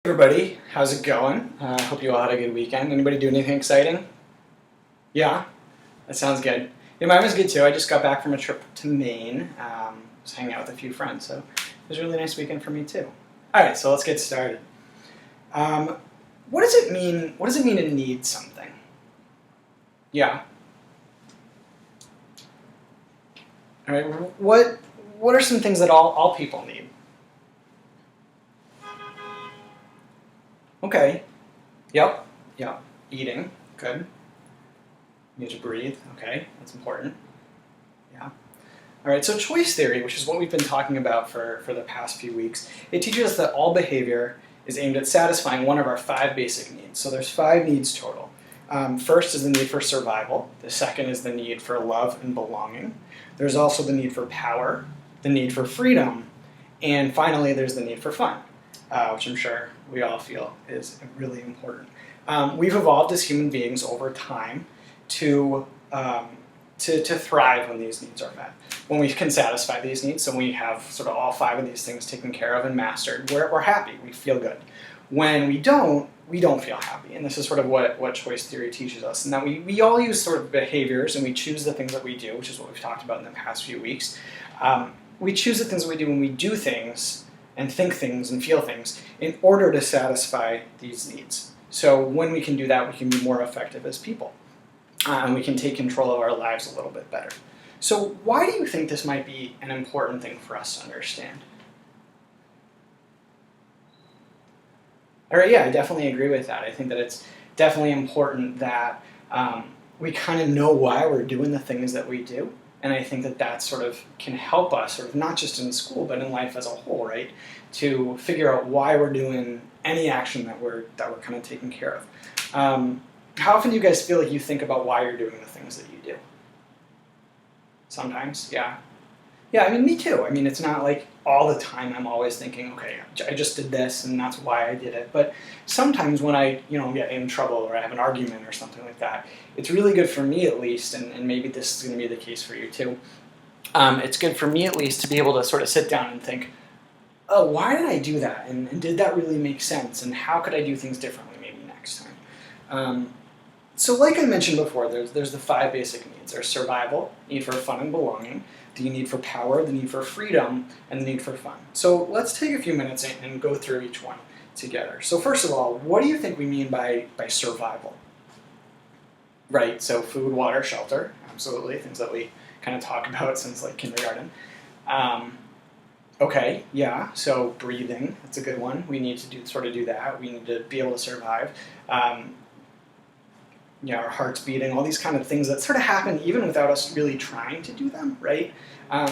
Everybody, how's it going? Hope you all had a good weekend. Anybody do anything exciting? Yeah? That sounds good. Yeah, mine was good too. I just got back from a trip to Maine. Was hanging out with a few friends, so it was a really nice weekend for me too. Alright, so let's get started. What does it mean? What does it mean to need something? Yeah. Alright, what are some things that all people need? Okay. Yep. Yep. Eating. Good. You need to breathe. Okay. That's important. Yeah. All right. So choice theory, which is what we've been talking about for the past few weeks, it teaches us that all behavior is aimed at satisfying one of our 5 basic needs. So there's 5 needs total. First is the need for survival. The second is the need for love and belonging. There's also the need for power, the need for freedom, and finally there's the need for fun. Which I'm sure we all feel is really important. We've evolved as human beings over time to thrive when these needs are met. When we can satisfy these needs, so we have sort of all 5 of these things taken care of and mastered, we're happy, we feel good. When we don't feel happy, and this is sort of what choice theory teaches us, and that we all use sort of behaviors, and we choose the things that we do, which is what we've talked about in the past few weeks. We choose the things that we do when we do things, and think things and feel things in order to satisfy these needs. So when we can do that, we can be more effective as people. And we can take control of our lives a little bit better. So why do you think this might be an important thing for us to understand? All right, yeah, I definitely agree with that. I think that it's definitely important that we kind of know why we're doing the things that we do. And I think that sort of can help us, sort of not just in school, but in life as a whole, right? To figure out why we're doing any action that we're kind of taking care of. How often do you guys feel like you think about why you're doing the things that you do? Sometimes, yeah. Yeah, I mean, me too. I mean, it's not like all the time I'm always thinking, okay, I just did this and that's why I did it. But sometimes when I, get in trouble or I have an argument or something like that, it's really good for me at least, and maybe this is going to be the case for you too. It's good for me at least to be able to sort of sit down and think, oh, why did I do that? And did that really make sense? And how could I do things differently maybe next time? So like I mentioned before, there's the 5 basic needs. There's survival, need for fun and belonging, the need for power, the need for freedom, and the need for fun. So let's take a few minutes and go through each one together. So first of all, what do you think we mean by survival? Right, so food, water, shelter, absolutely, things that we kind of talk about since like kindergarten. Okay, yeah, so breathing, that's a good one. We need to do that. We need to be able to survive. Our heart's beating, all these kind of things that sort of happen even without us really trying to do them, right?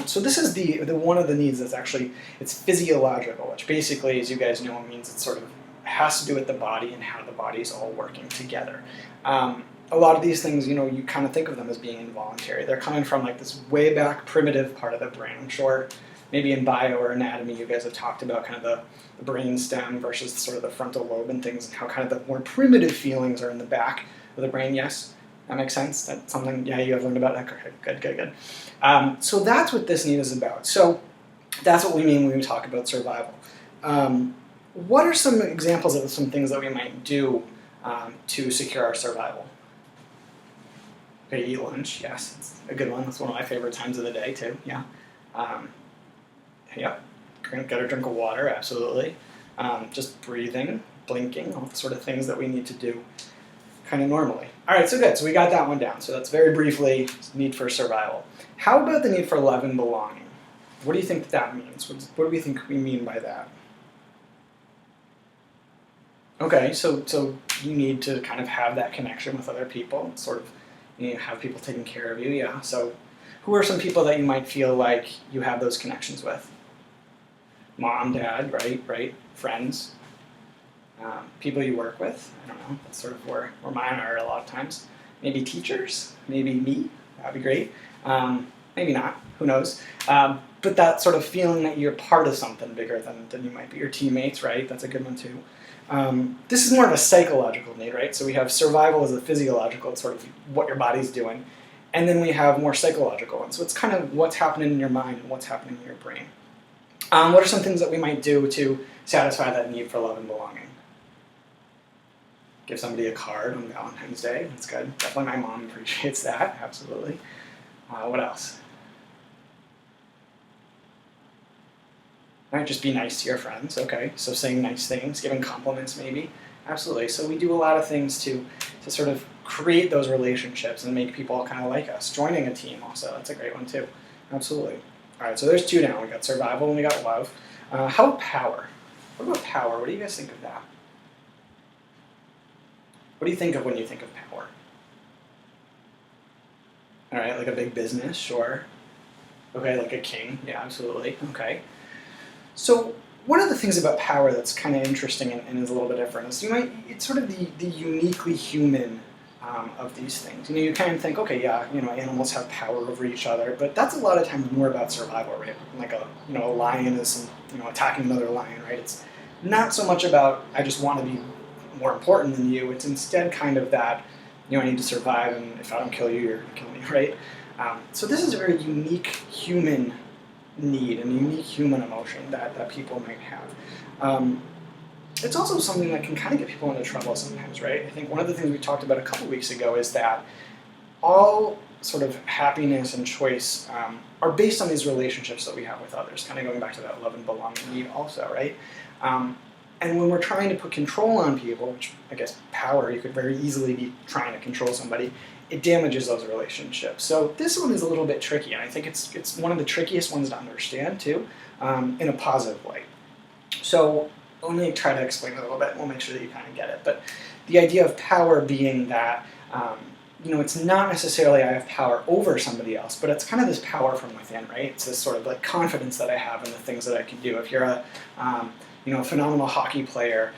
So this is the one of the needs that's actually, it's physiological, which basically, as you guys know, means it sort of has to do with the body and how the body's all working together. A lot of these things, you kind of think of them as being involuntary. They're coming from like this way back primitive part of the brain. I'm sure maybe in bio or anatomy you guys have talked about kind of the brain stem versus sort of the frontal lobe and things, and how kind of the more primitive feelings are in the back of the brain. Yes? That makes sense? That's something, yeah, you have learned about? Okay, good. So that's what this need is about. So that's what we mean when we talk about survival. What are some examples of some things that we might do to secure our survival? Okay, eat lunch, yes, it's a good one. That's one of my favorite times of the day too, yeah. Yep, gotta drink of water, absolutely. Just breathing, blinking, all the sort of things that we need to do kind of normally. All right, so good, so we got that one down. So that's very briefly need for survival. How about the need for love and belonging? What do you think that means? What do we think we mean by that? Okay, so you need to kind of have that connection with other people, sort of have people taking care of you, yeah. So who are some people that you might feel like you have those connections with? Mom, dad, right? Friends, people you work with. I don't know, that's sort of where mine are a lot of times. Maybe teachers, maybe me, that'd be great. Maybe not, who knows. But that sort of feeling that you're part of something bigger than you might be. Your teammates, right? That's a good one too. This is more of a psychological need, right? So we have survival as a physiological, it's sort of what your body's doing. And then we have more psychological ones. So it's kind of what's happening in your mind and what's happening in your brain. What are some things that we might do to satisfy that need for love and belonging? give somebody a card on Valentine's Day. That's good. Definitely my mom appreciates that, absolutely. What else? All right, just be nice to your friends, okay. So saying nice things, giving compliments maybe, absolutely. So we do a lot of things to sort of create those relationships and make people kind of like us. Joining a team also, that's a great one too, absolutely. All right, so there's 2 now. We got survival and we got love. How about power? What about power? What do you guys think of that? What do you think of when you think of power? All right, like a big business, sure. Okay, like a king, yeah, absolutely, okay. So one of the things about power that's kind of interesting and is a little bit different is it's sort of the uniquely human of these things. You kind of think, okay, yeah, animals have power over each other, but that's a lot of times more about survival, right? Like a lion is attacking another lion, right? It's not so much about I just want to be more important than you. It's instead kind of that I need to survive, and if I don't kill you, you're gonna kill me, right? So this is a very unique human need and unique human emotion that people might have. It's also something that can kind of get people into trouble sometimes, right? I think one of the things we talked about a couple weeks ago is that all sort of happiness and choice are based on these relationships that we have with others, kind of going back to that love and belonging need also, right? And when we're trying to put control on people, which I guess power, you could very easily be trying to control somebody, it damages those relationships. So this one is a little bit tricky, and I think it's one of the trickiest ones to understand too, in a positive way. So let me try to explain it a little bit, and we'll make sure that you kind of get it. But the idea of power being that, it's not necessarily I have power over somebody else, but it's kind of this power from within, right? It's this sort of like confidence that I have in the things that I can do. If you're a phenomenal hockey player,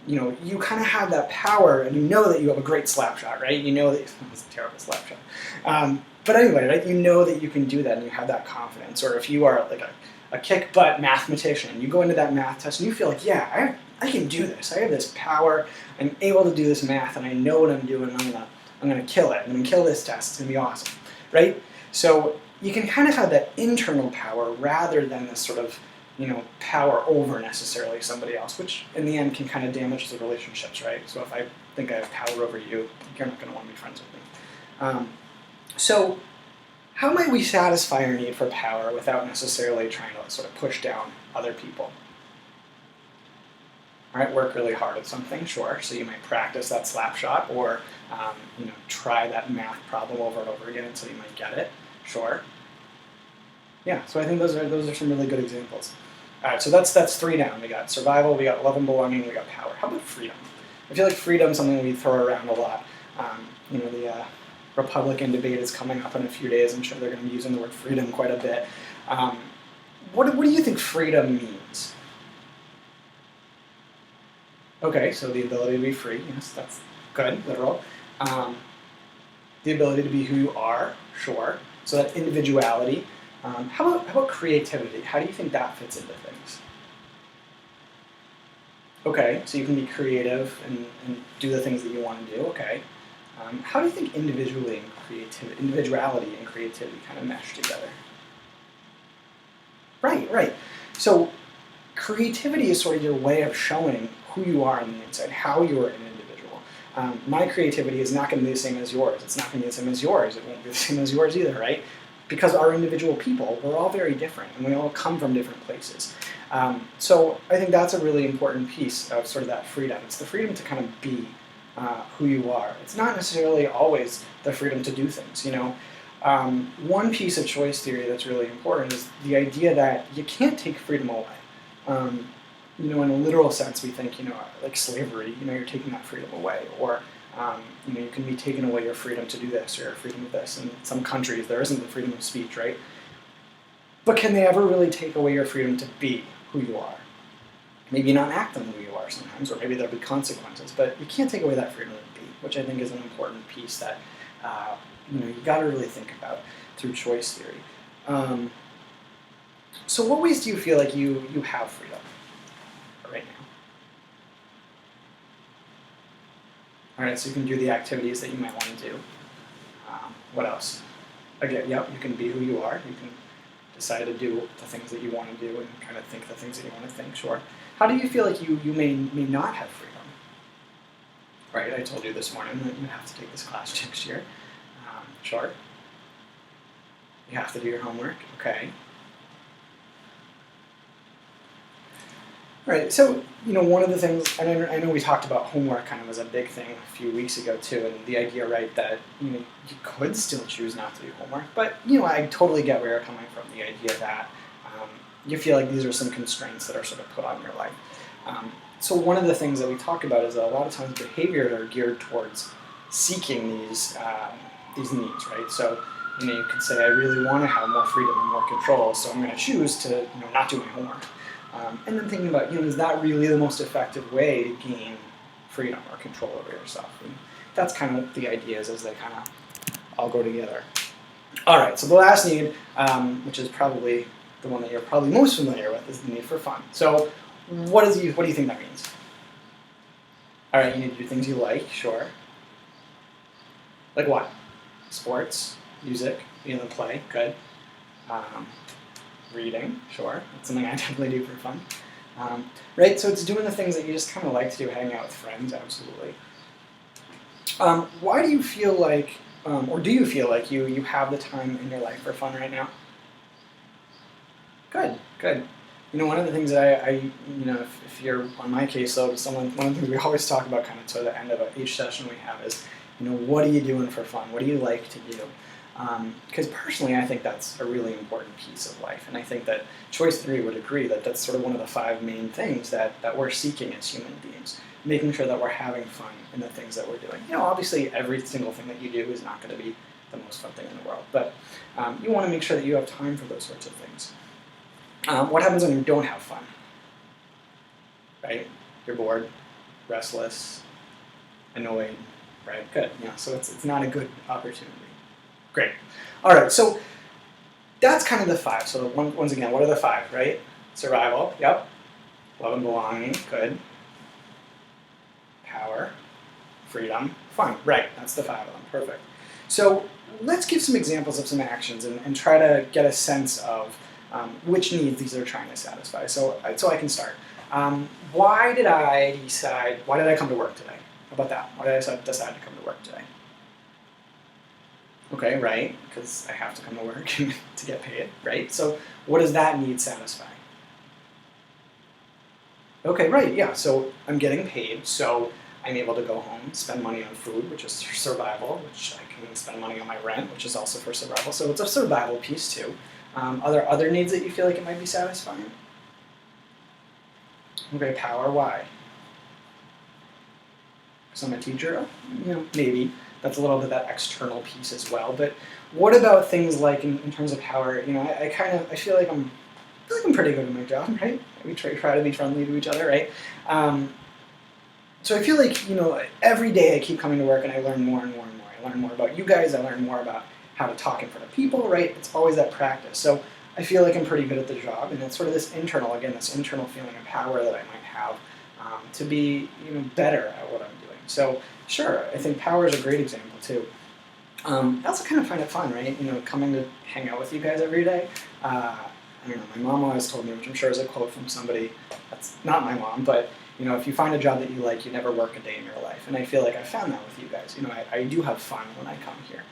you kind of have that power, and you know that you have a great slap shot, right? You know that it's a terrible slap shot. But anyway, right? You know that you can do that, and you have that confidence. Or if you are like a kick-butt mathematician, you go into that math test, and you feel like, yeah, I can do this. I have this power. I'm able to do this math, and I know what I'm doing. I'm gonna kill it. I'm gonna kill this test. It's gonna be awesome, right? So you can kind of have that internal power rather than this sort of power over necessarily somebody else, which in the end can kind of damage the relationships, right? So if I think I have power over you, you're not going to want to be friends with me. So how might we satisfy our need for power without necessarily trying to sort of push down other people? All right, work really hard at something, sure. So you might practice that slap shot, or try that math problem over and over again until you might get it, sure. Yeah, so I think those are some really good examples. All right, so that's 3 down. We got survival, we got love and belonging, we got power. How about freedom? I feel like freedom is something we throw around a lot. The Republican debate is coming up in a few days. I'm sure they're going to be using the word freedom quite a bit. What do you think freedom means? Okay, so the ability to be free. Yes, that's good, literal. The ability to be who you are, sure. So that's individuality. How about creativity? How do you think that fits into things? Okay, so you can be creative and do the things that you want to do, okay. How do you think individuality and creativity kind of mesh together? Right. So creativity is sort of your way of showing who you are on the inside, how you are an individual. My creativity is not going to be the same as yours. It's not going to be the same as yours. It won't be the same as yours either, right? Because our individual people, we're all very different, and we all come from different places. So I think that's a really important piece of sort of that freedom. It's the freedom to kind of be who you are. It's not necessarily always the freedom to do things, One piece of choice theory that's really important is the idea that you can't take freedom away. In a literal sense, we think, like slavery, you're taking that freedom away, or you can be taken away your freedom to do this or your freedom of this. In some countries, there isn't the freedom of speech, right? But can they ever really take away your freedom to be who you are? Maybe not act on who you are sometimes, or maybe there'll be consequences, but you can't take away that freedom to be, which I think is an important piece that you got to really think about through choice theory. So what ways do you feel like you have freedom right now? All right, so you can do the activities that you might want to do. What else? Again, yep, you can be who you are. You can decide to do the things that you want to do and kind of think the things that you want to think, sure. How do you feel like you may not have freedom? right? I told you this morning that you have to take this class next year. Sure. You have to do your homework, okay. All right, so, one of the things, and I know we talked about homework kind of as a big thing a few weeks ago too, and the idea, right, that, you could still choose not to do homework, but, I totally get where you're coming from, the idea that you feel like these are some constraints that are sort of put on your life. So one of the things that we talk about is that a lot of times behaviors are geared towards seeking these needs, right? So, you could say, I really want to have more freedom and more control, so I'm going to choose to, not do my homework. And then thinking about, is that really the most effective way to gain freedom or control over yourself? And that's kind of the ideas as they kind of all go together. All right, so the last need, which is probably the one that you're probably most familiar with, is the need for fun. So what do you think that means? All right, you need to do things you like, sure. Like what? Sports, music, play, good. Reading, sure. That's something I definitely do for fun. Right, so it's doing the things that you just kind of like to do, hanging out with friends, absolutely. Why do you feel like, or do you feel like you have the time in your life for fun right now? Good, good. One of the things that if you're on my caseload, one of the things we always talk about kind of to the end of each session we have is, what are you doing for fun? What do you like to do? Because personally, I think that's a really important piece of life, and I think that Choice 3 would agree that that's sort of one of the 5 main things that we're seeking as human beings, making sure that we're having fun in the things that we're doing. Obviously, every single thing that you do is not going to be the most fun thing in the world, but you want to make sure that you have time for those sorts of things. What happens when you don't have fun? Right? You're bored, restless, annoyed, right? Good. So it's not a good opportunity. Great. All right, so that's kind of the 5. So once again, what are the 5, right? Survival, yep. Love and belonging, good. Power, freedom, fun, right. That's the 5 of them, perfect. So let's give some examples of some actions and try to get a sense of which needs these are trying to satisfy. So I can start. Why did I come to work today? How about that? Why did I decide to come to work today? Okay, right, because I have to come to work to get paid, right? So what does that need satisfy? Okay, right, yeah, so I'm getting paid, so I'm able to go home, spend money on food, which is for survival, which I can spend money on my rent, which is also for survival. So it's a survival piece too. Are there other needs that you feel like it might be satisfying? Okay, power, why? Because I'm a teacher? Maybe. That's a little bit of that external piece as well. But what about things like, in terms of power, I feel like I'm pretty good at my job, right? We try to be friendly to each other, right? So I feel like, every day I keep coming to work and I learn more and more and more. I learn more about you guys, I learn more about how to talk in front of people, right? It's always that practice. So I feel like I'm pretty good at the job, and it's sort of this internal feeling of power that I might have to be, better at what I'm doing. So sure, I think power is a great example too. I also kind of find it fun, right? Coming to hang out with you guys every day. I don't know, my mom always told me, which I'm sure is a quote from somebody that's not my mom, but if you find a job that you like, you never work a day in your life. And I feel like I found that with you guys. I do have fun when I come here.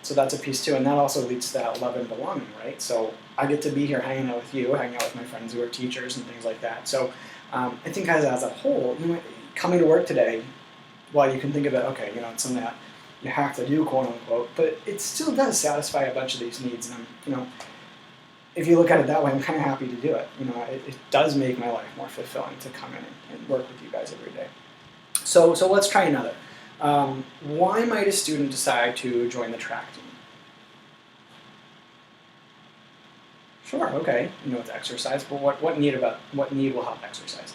So that's a piece too, and that also leads to that love and belonging, right? So I get to be here hanging out with you, hanging out with my friends who are teachers and things like that. So I think as a whole, coming to work today, while you can think of it, okay, it's something that you have to do, quote unquote, but it still does satisfy a bunch of these needs. And if you look at it that way, I'm kind of happy to do it. It does make my life more fulfilling to come in and work with you guys every day. So let's try another. Why might a student decide to join the track team? Sure, okay, it's exercise, but what need will help exercise?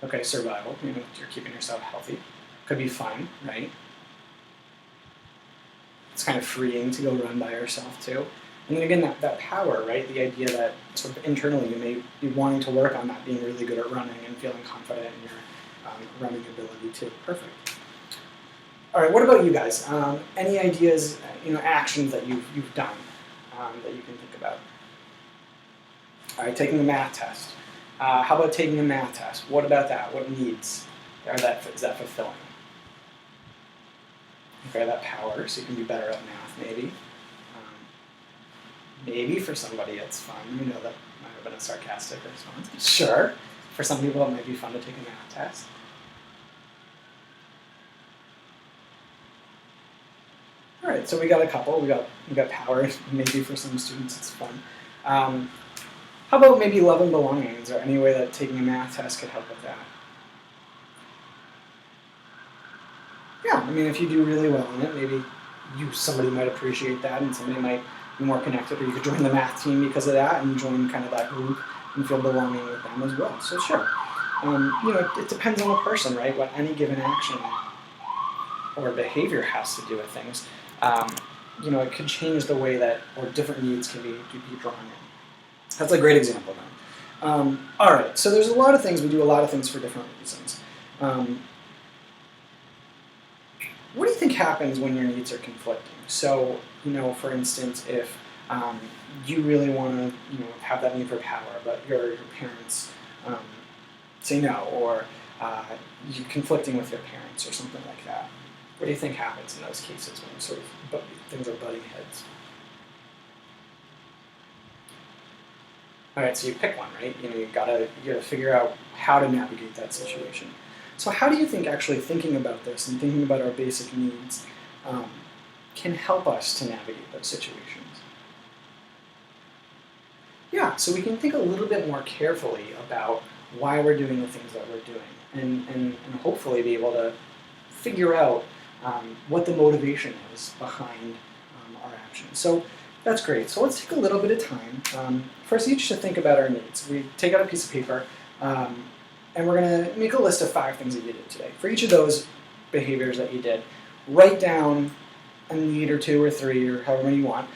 Okay, survival, you're keeping yourself healthy. Could be fun, right? It's kind of freeing to go run by yourself too. And then again, that power, right? The idea that sort of internally you may be wanting to work on that, being really good at running and feeling confident in your running ability too. Perfect. All right, what about you guys? Any ideas, actions that you've done that you can think about? All right, taking the math test. How about taking a math test? What about that? What needs? Or is that fulfilling? Okay, that power, so you can be better at math, maybe. Maybe for somebody it's fun. You know that might have been a sarcastic response. Sure, for some people it might be fun to take a math test. All right, so we got a couple. We got power. Maybe for some students it's fun. How about maybe love and belonging? Is there any way that taking a math test could help with that? Yeah, I mean, if you do really well in it, maybe somebody might appreciate that, and somebody might be more connected, or you could join the math team because of that, and join kind of that group and feel belonging with them as well. So sure, it depends on the person, right? What any given action or behavior has to do with things. It could change the way that, or different needs can be drawn in. That's a great example then. All right, so there's a lot of things, we do a lot of things for different reasons. What do you think happens when your needs are conflicting? So, for instance, if you really want to, have that need for power, but your parents say no, or you're conflicting with your parents, or something like that. What do you think happens in those cases when sort of things are butting heads? All right, so you pick one, right? You gotta figure out how to navigate that situation. So how do you think actually thinking about this and thinking about our basic needs can help us to navigate those situations? Yeah, so we can think a little bit more carefully about why we're doing the things that we're doing, and hopefully be able to figure out what the motivation is behind our actions. So that's great. So let's take a little bit of time for us each to think about our needs. We take out a piece of paper, and we're going to make a list of 5 things that you did today. For each of those behaviors that you did, write down a need or 2 or 3 or however many you want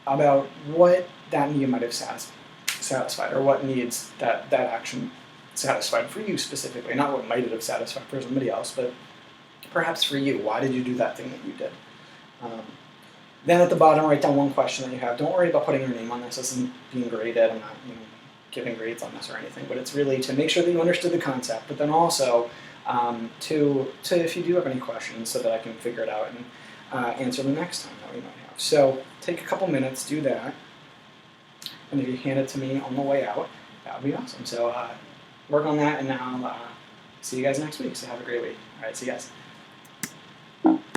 about what that need might have satisfied, or what needs that action satisfied for you specifically. Not what might it have satisfied for somebody else, but perhaps for you. Why did you do that thing that you did? Then at the bottom, write down one question that you have. Don't worry about putting your name on this. This isn't being graded. I'm not giving grades on this or anything, but it's really to make sure that you understood the concept, but then also to if you do have any questions, so that I can figure it out and answer them next time that we might have. So take a couple minutes, do that, and if you hand it to me on the way out, that would be awesome. So work on that, and now I'll see you guys next week. So have a great week. All right, see you guys.